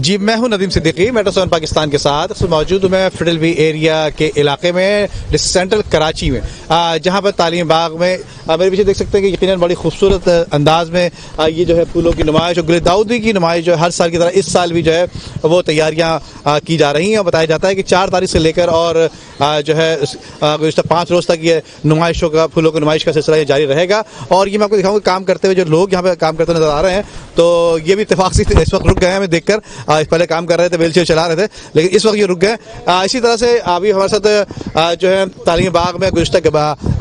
जी, मैं हूं नदीम सिद्दीकी, मेट्रो 7 पाकिस्तान के साथ मौजूद हूं मैं फिडेलवी एरिया के इलाके में, सेंट्रल कराची में, जहां पर तालीम बाग में मेरे पीछे देख सकते हैं कि यकीनन बड़ी खूबसूरत अंदाज में ये जो है फूलों की नुमाइश और गुल दाऊदी की नुमाइश जो है हर साल की तरह इस साल भी जो है वो तैयारियां की जा रही हैं। और बताया जाता है कि 4 तारीख से लेकर और जो है गुज़िश्ता 5 रोज़ तक ये नुमाइशों का, फूलों की नुमाइश का सिलसिला ये जारी रहेगा। और ये मैं आपको दिखाऊंगा काम करते हुए जो लोग यहाँ पे काम करते नजर आ रहे हैं, तो ये भी इत्तेफाक से इस वक्त रुक गए हैं। हमें देखकर पहले काम कर रहे थे, व्हील चेयर चला रहे थे, लेकिन इस वक्त ये रुक गए। इसी तरह से अभी हमारे साथ जो है तालीम बाग में गुज़िश्ता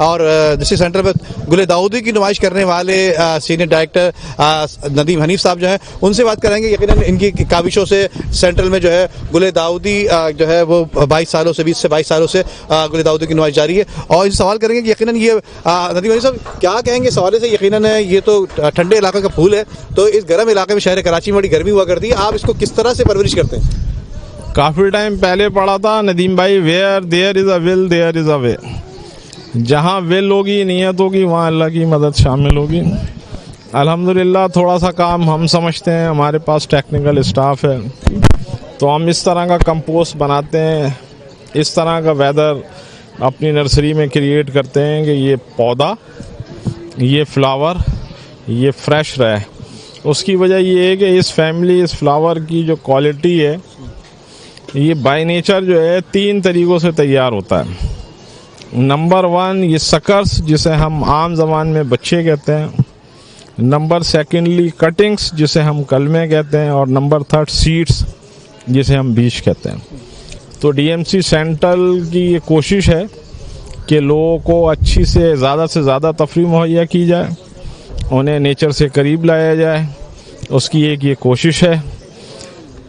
और डिस्ट्रिक्ट सेंटर में गुल दाऊदी की नुमाइश करने वाले सीनियर डायरेक्टर नदीम हनीफ साहब जो हैं, उनसे बात करेंगे। यकीनन इनकी काविशों से सेंट्रल में जो है गुल दाऊदी जो है वो 20 से 22 सालों से गुल दाऊदी की नुमाइश जारी है। और इनसे सवाल करेंगे कि यकीनन ये नदीम हनीफ साहब क्या कहेंगे इस हवाले से। यकीनन ये तो ठंडे इलाके का फूल है, तो इस गर्म इलाके में शहर कराची में बड़ी गर्मी हुआ करती है, आप इसको किस तरह से परवरिश करते हैं? काफ़ी टाइम पहले पढ़ा था नदीम भाई, where there is a will there is a way. जहाँ विल होगी, नीयत होगी, वहाँ अल्लाह की मदद शामिल होगी। अल्हम्दुलिल्लाह थोड़ा सा काम हम समझते हैं, हमारे पास टेक्निकल स्टाफ है, तो हम इस तरह का कंपोस्ट बनाते हैं, इस तरह का वेदर अपनी नर्सरी में क्रिएट करते हैं कि ये पौधा, ये फ्लावर, ये फ्रेश रहे। उसकी वजह ये है कि इस फैमिली, इस फ्लावर की जो क्वालिटी है, ये बाय नेचर जो है 3 तरीक़ों से तैयार होता है। नंबर 1 ये सकर्स, जिसे हम आम ज़बान में बच्चे कहते हैं। नंबर 2 कटिंग्स, जिसे हम कलमे कहते हैं। और नंबर 3 सीड्स, जिसे हम बीज कहते हैं। तो डीएमसी सेंट्रल की ये कोशिश है कि लोगों को अच्छी से ज़्यादा तफरीह मुहैया की जाए, उन्हें नेचर से करीब लाया जाए, उसकी एक ये कोशिश है।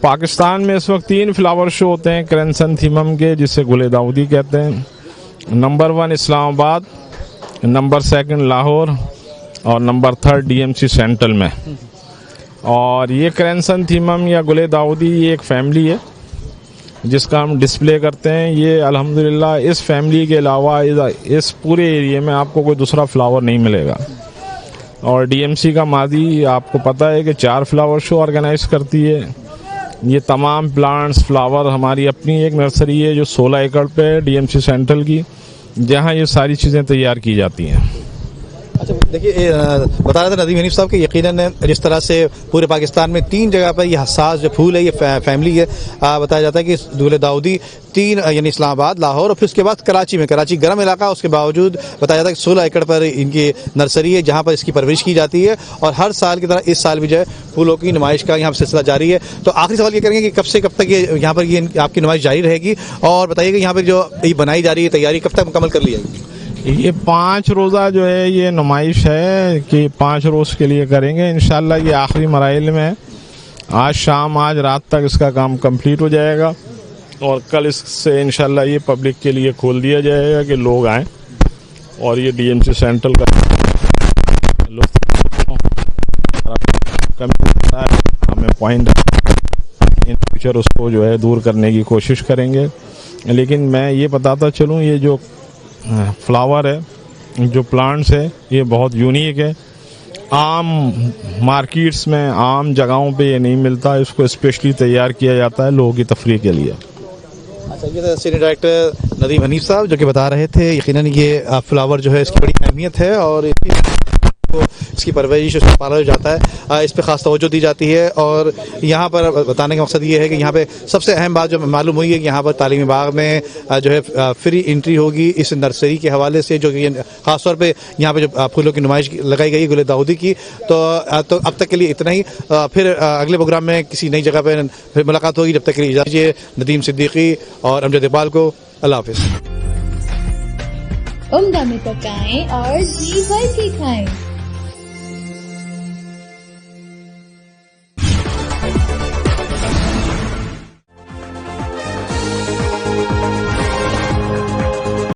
पाकिस्तान में इस वक्त 3 फ्लावर शो होते हैं क्रेसेंथेमम के, जिसे गुल दाऊदी कहते हैं। नंबर 1 इस्लामाबाद, नंबर 2 लाहौर और नंबर 3 डीएमसी सेंट्रल में। और ये क्रेसेंथेमम या गुल दाऊदी ये एक फैमिली है जिसका हम डिस्प्ले करते हैं। ये अल्हम्दुलिल्लाह इस फैमिली के अलावा इस पूरे एरिया में आपको कोई दूसरा फ्लावर नहीं मिलेगा। और डीएमसी का मादी आपको पता है कि 4 फ्लावर शो ऑर्गेनाइज करती है। ये तमाम प्लांट्स, फ्लावर, हमारी अपनी एक नर्सरी है जो 16 एकड़ पे है डीएमसी सेंट्रल की, जहाँ ये सारी चीज़ें तैयार की जाती हैं। अच्छा, देखिए बता रहे थे नदीम हनीफ साहब कि यकीनन जिस तरह से पूरे पाकिस्तान में 3 जगह पर ये हसास जो फूल है, ये फैमिली है। बताया जाता है कि गुल दाऊदी 3 यानी इस्लामाबाद, लाहौर और फिर उसके बाद कराची में, कराची गर्म इलाका, उसके बावजूद बताया जाता है कि 16 एकड़ पर इनकी नर्सरी है जहाँ पर इसकी परवरिश की जाती है। और हर साल की तरह इस साल भी जो है फूलों की नुमाइश का यहाँ पर सिलसिला जारी है। तो आखिरी सवाल ये करेंगे कि कब से कब तक ये यहाँ पर ये आपकी नुमाइश जारी रहेगी, और बताइए कि यहाँ पर जो ये बनाई जा रही है तैयारी कब तक मुकम्मल कर ली जाएगी? ये 5 रोज़ा जो है ये नुमाइश है कि 5 रोज़ के लिए करेंगे इंशाल्लाह। ये आखिरी मराइल में है। आज शाम, आज रात तक इसका काम कंप्लीट हो जाएगा और कल इससे इंशाल्लाह ये पब्लिक के लिए खोल दिया जाएगा कि लोग आएँ और ये डीएमसी सेंट्रल का हमें पॉइंट इन फ्यूचर उसको जो है दूर करने की कोशिश करेंगे। लेकिन मैं ये बताता चलूँ, ये जो फ्लावर है, जो प्लांट्स है, ये बहुत यूनिक है। आम मार्केट्स में, आम जगहों पे ये नहीं मिलता। इसको स्पेशली तैयार किया जाता है लोगों की तफरीह के लिए। अच्छा, ये सीनियर डायरेक्टर नदीम हनीफ साहब जो कि बता रहे थे। यकीनन ये फ्लावर जो है इसकी बड़ी अहमियत है और इसकी परवरिश, उसका पाला जाता है, इस पर ख़ास तवज्जो दी जाती है। और यहाँ पर बताने का मकसद ये है कि यहाँ पे सबसे अहम बात जो मालूम हुई है कि यहाँ पर तालीमी बाग में जो है फ्री एंट्री होगी इस नर्सरी के हवाले से, जो कि ख़ास तौर पे यहाँ पे जो फूलों की नुमाइश लगाई गई गुल दाऊदी की। तो अब तक के लिए इतना ही। फिर अगले प्रोग्राम में किसी नई जगह पर फिर मुलाकात होगी। जब तक के लिए इजाज़त। नदीम सिद्दीकी और अमजद इकबाल को अल्लाह हाफ़िज़। उम्दा में पकाएं और जी भर के खाएं।